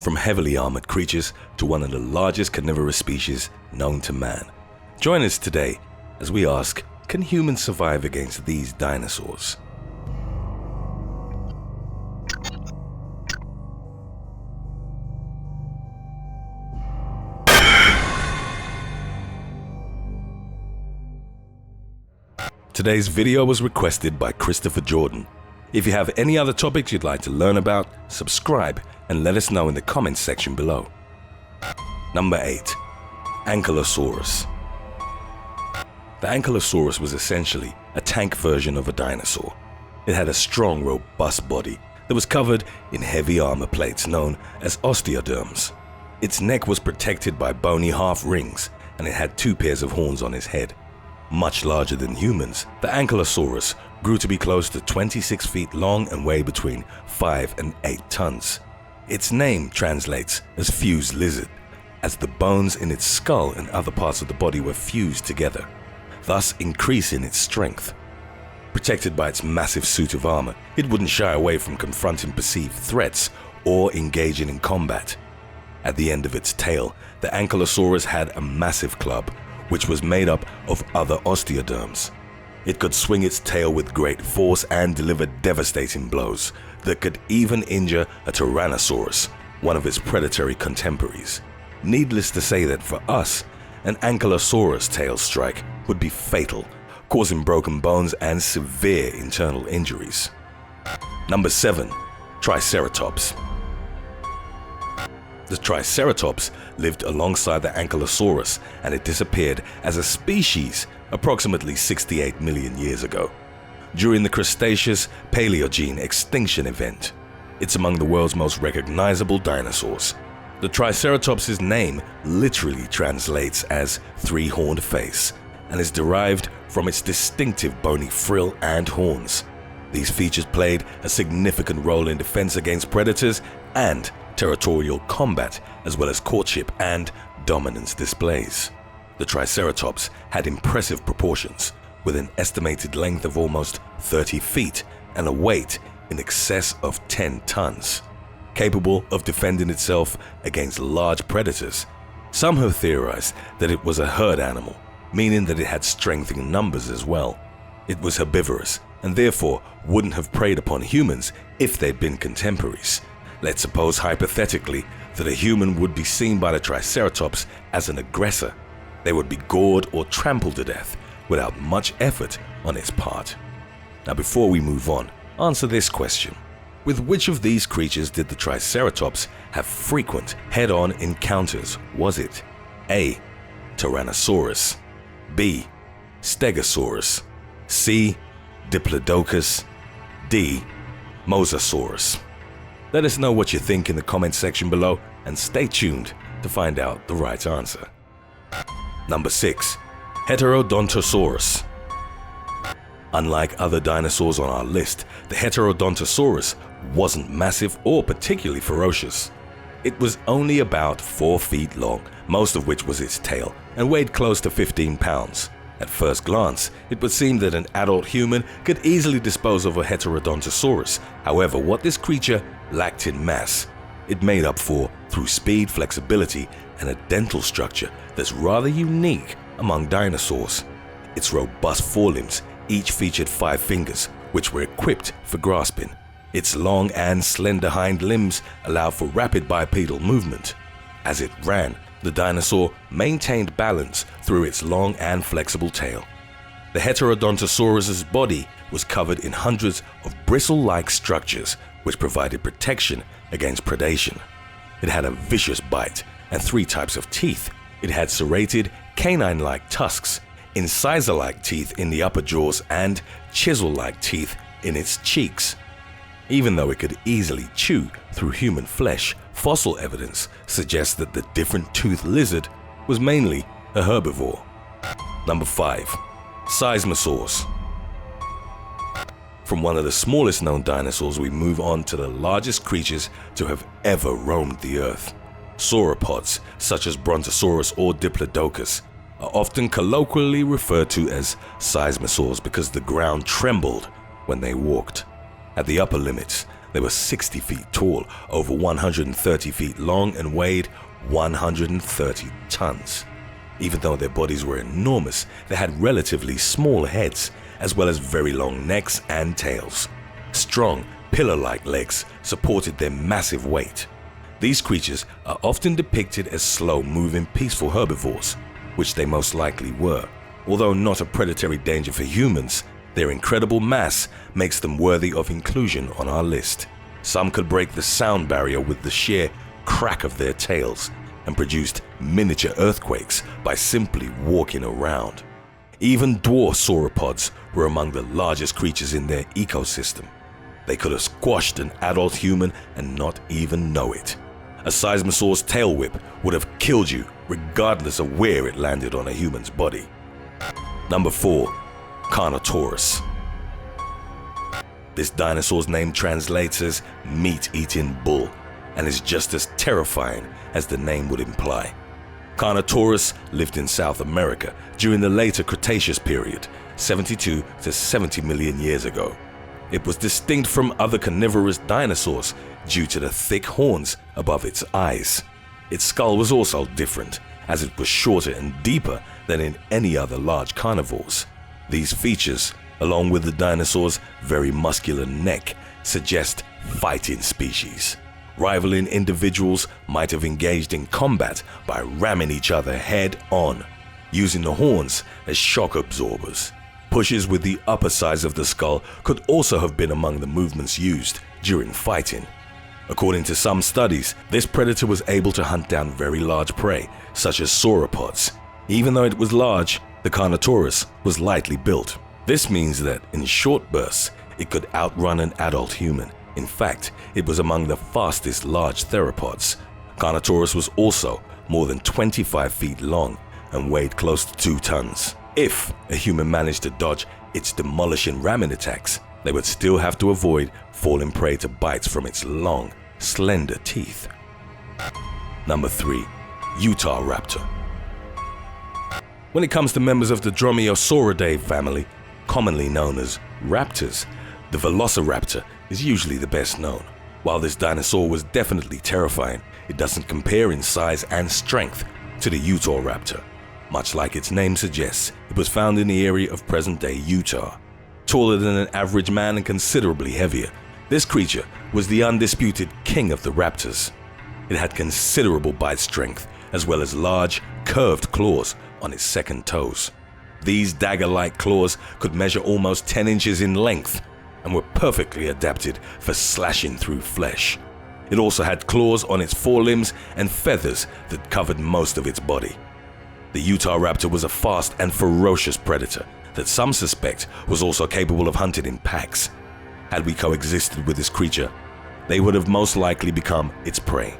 from heavily armored creatures to one of the largest carnivorous species known to man. Join us today as we ask, can humans survive against these dinosaurs? Today's video was requested by Christopher Jordan. If you have any other topics you'd like to learn about, subscribe and let us know in the comments section below. Number 8. Ankylosaurus. The Ankylosaurus was essentially a tank version of a dinosaur. It had a strong, robust body that was covered in heavy armor plates known as osteoderms. Its neck was protected by bony half rings, and it had 2 pairs of horns on its head. Much larger than humans, the Ankylosaurus grew to be close to 26 feet long and weigh between 5 and 8 tons. Its name translates as fused lizard, as the bones in its skull and other parts of the body were fused together, thus increasing its strength. Protected by its massive suit of armor, it wouldn't shy away from confronting perceived threats or engaging in combat. At the end of its tail, the Ankylosaurus had a massive club, which was made up of other osteoderms. It could swing its tail with great force and deliver devastating blows that could even injure a Tyrannosaurus, one of its predatory contemporaries. Needless to say that for us, an Ankylosaurus tail strike would be fatal, causing broken bones and severe internal injuries. Number 7. Triceratops. The Triceratops lived alongside the Ankylosaurus, and it disappeared as a species approximately 68 million years ago, during the Cretaceous-PALEOGENE extinction event. It's among the world's most recognizable dinosaurs. The Triceratops' name literally translates as three-horned face and is derived from its distinctive bony frill and horns. These features played a significant role in defense against predators and territorial combat, as well as courtship and dominance displays. The Triceratops had impressive proportions, with an estimated length of almost 30 feet and a weight in excess of 10 tons. Capable of defending itself against large predators, some have theorized that it was a herd animal, meaning that it had strength in numbers as well. It was herbivorous and therefore wouldn't have preyed upon humans if they'd been contemporaries. Let's suppose hypothetically that a human would be seen by the Triceratops as an aggressor. They would be gored or trampled to death without much effort on its part. Now, before we move on, answer this question. With which of these creatures did the Triceratops have frequent head-on encounters? Was it A. Tyrannosaurus, B. Stegosaurus, C. Diplodocus, D. Mosasaurus? Let us know what you think in the comments section below, and stay tuned to find out the right answer. Number 6. Heterodontosaurus. Unlike other dinosaurs on our list, the Heterodontosaurus wasn't massive or particularly ferocious. It was only about 4 feet long, most of which was its tail, and weighed close to 15 pounds. At first glance, it would seem that an adult human could easily dispose of a Heterodontosaurus. However, what this creature lacked in mass, it made up for through speed, flexibility, and a dental structure that's rather unique among dinosaurs. Its robust forelimbs each featured 5 fingers, which were equipped for grasping. Its long and slender hind limbs allowed for rapid bipedal movement. As it ran, the dinosaur maintained balance through its long and flexible tail. The Heterodontosaurus's body was covered in hundreds of bristle-like structures which provided protection against predation. It had a vicious bite and 3 types of teeth. It had serrated, canine-like tusks, incisor-like teeth in the upper jaws, and chisel-like teeth in its cheeks. Even though it could easily chew through human flesh, fossil evidence suggests that the different-toothed lizard was mainly a herbivore. Number 5. Seismosaurs. From one of the smallest known dinosaurs, we move on to the largest creatures to have ever roamed the earth. Sauropods, such as Brontosaurus or Diplodocus, are often colloquially referred to as seismosaurs because the ground trembled when they walked. At the upper limits, They were 60 feet tall, over 130 feet long, and weighed 130 tons. Even though their bodies were enormous, they had relatively small heads, as well as very long necks and tails. Strong, pillar-like legs supported their massive weight. These creatures are often depicted as slow-moving, peaceful herbivores, which they most likely were. Although not a predatory danger for humans, their incredible mass makes them worthy of inclusion on our list. Some could break the sound barrier with the sheer crack of their tails and produced miniature earthquakes by simply walking around. Even dwarf sauropods were among the largest creatures in their ecosystem. They could have squashed an adult human and not even know it. A seismosaur's tail whip would have killed you regardless of where it landed on a human's body. Number 4. Carnotaurus. This dinosaur's name translates as meat-eating bull and is just as terrifying as the name would imply. Carnotaurus lived in South America during the later Cretaceous period, 72 to 70 million years ago. It was distinct from other carnivorous dinosaurs due to the thick horns above its eyes. Its skull was also different, as it was shorter and deeper than in any other large carnivores. These features, along with the dinosaur's very muscular neck, suggest fighting species. Rivaling individuals might have engaged in combat by ramming each other head-on, using the horns as shock absorbers. Pushes with the upper size of the skull could also have been among the movements used during fighting. According to some studies, this predator was able to hunt down very large prey, such as sauropods. Even though it was large, the Carnotaurus was lightly built. This means that in short bursts, it could outrun an adult human. In fact, it was among the fastest large theropods. Carnotaurus was also more than 25 feet long and weighed close to 2 tons. If a human managed to dodge its demolishing ramming attacks, they would still have to avoid falling prey to bites from its long, slender teeth. Number 3. Utahraptor. When it comes to members of the Dromaeosauridae family, commonly known as raptors, the Velociraptor is usually the best known. While this dinosaur was definitely terrifying, it doesn't compare in size and strength to the Utahraptor. Much like its name suggests, it was found in the area of present-day Utah. Taller than an average man and considerably heavier, this creature was the undisputed king of the raptors. It had considerable bite strength, as well as large, curved claws on its second toes. These dagger-like claws could measure almost 10 inches in length and were perfectly adapted for slashing through flesh. It also had claws on its forelimbs and feathers that covered most of its body. The Utahraptor was a fast and ferocious predator that some suspect was also capable of hunting in packs. Had we coexisted with this creature, they would have most likely become its prey.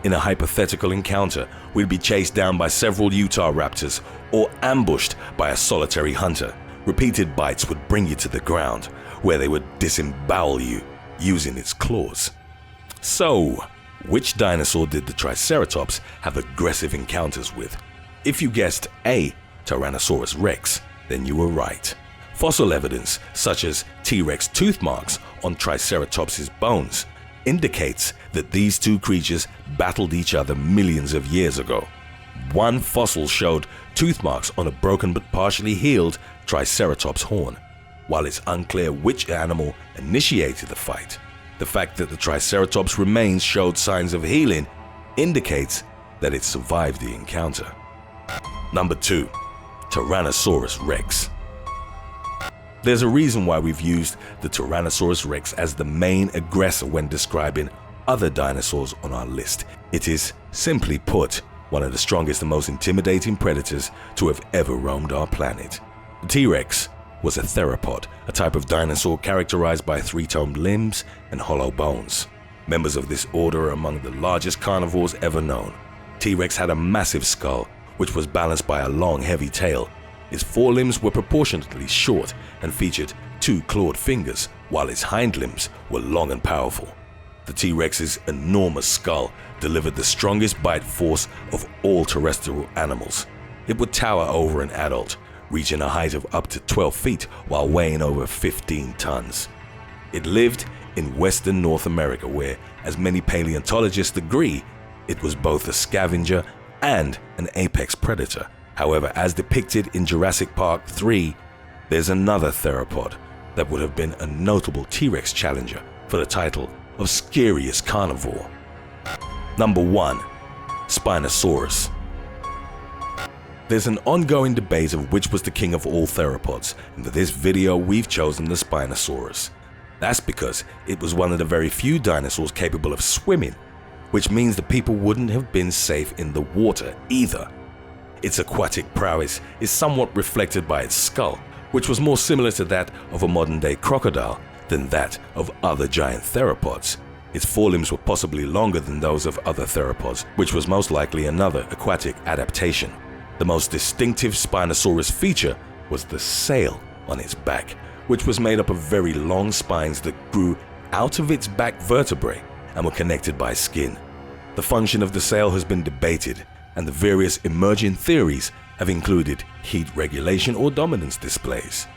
In a hypothetical encounter, we'd be chased down by several Utahraptors or ambushed by a solitary hunter. Repeated bites would bring you to the ground, where they would disembowel you using its claws. So, which dinosaur did the Triceratops have aggressive encounters with? If you guessed A, Tyrannosaurus rex, then you were right. Fossil evidence, such as T-Rex tooth marks on Triceratops's bones, indicates that these two creatures battled each other millions of years ago. One fossil showed tooth marks on a broken but partially healed Triceratops horn. While it's unclear which animal initiated the fight, the fact that the Triceratops remains showed signs of healing indicates that it survived the encounter. Number 2. Tyrannosaurus rex. There's a reason why we've used the Tyrannosaurus rex as the main aggressor when describing other dinosaurs on our list. It is, simply put, one of the strongest and most intimidating predators to have ever roamed our planet. The T-Rex was a theropod, a type of dinosaur characterized by 3-toed limbs and hollow bones. Members of this order are among the largest carnivores ever known. T-Rex had a massive skull, which was balanced by a long, heavy tail. Its forelimbs were proportionately short and featured 2 clawed fingers, while its hind limbs were long and powerful. The T-Rex's enormous skull delivered the strongest bite force of all terrestrial animals. It would tower over an adult, reaching a height of up to 12 feet while weighing over 15 tons. It lived in western North America where, as many paleontologists agree, it was both a scavenger and an apex predator. However, as depicted in Jurassic Park 3, there's another theropod that would have been a notable T-Rex challenger for the title of scariest carnivore. Number 1. Spinosaurus. There's an ongoing debate of which was the king of all theropods, and for this video we've chosen the Spinosaurus. That's because it was one of the very few dinosaurs capable of swimming, which means the people wouldn't have been safe in the water either. Its aquatic prowess is somewhat reflected by its skull, which was more similar to that of a modern-day crocodile than that of other giant theropods. Its forelimbs were possibly longer than those of other theropods, which was most likely another aquatic adaptation. The most distinctive Spinosaurus feature was the sail on its back, which was made up of very long spines that grew out of its back vertebrae and were connected by skin. The function of the sail has been debated, and the various emerging theories have included heat regulation or dominance displays.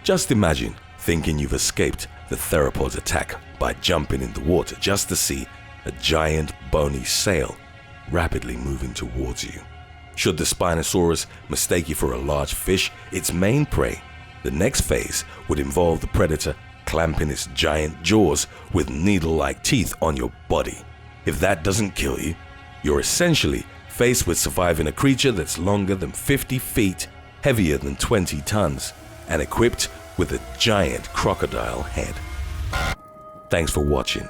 Just imagine thinking you've escaped the theropod's attack by jumping in the water just to see a giant bony sail rapidly moving towards you. Should the Spinosaurus mistake you for a large fish, its main prey, the next phase would involve the predator clamping its giant jaws with needle-like teeth on your body. If that doesn't kill you, you're essentially faced with surviving a creature that's longer than 50 feet, heavier than 20 tons, and equipped with a giant crocodile head. Thanks for watching.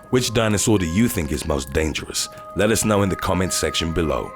Which dinosaur do you think is most dangerous? Let us know in the comments section below.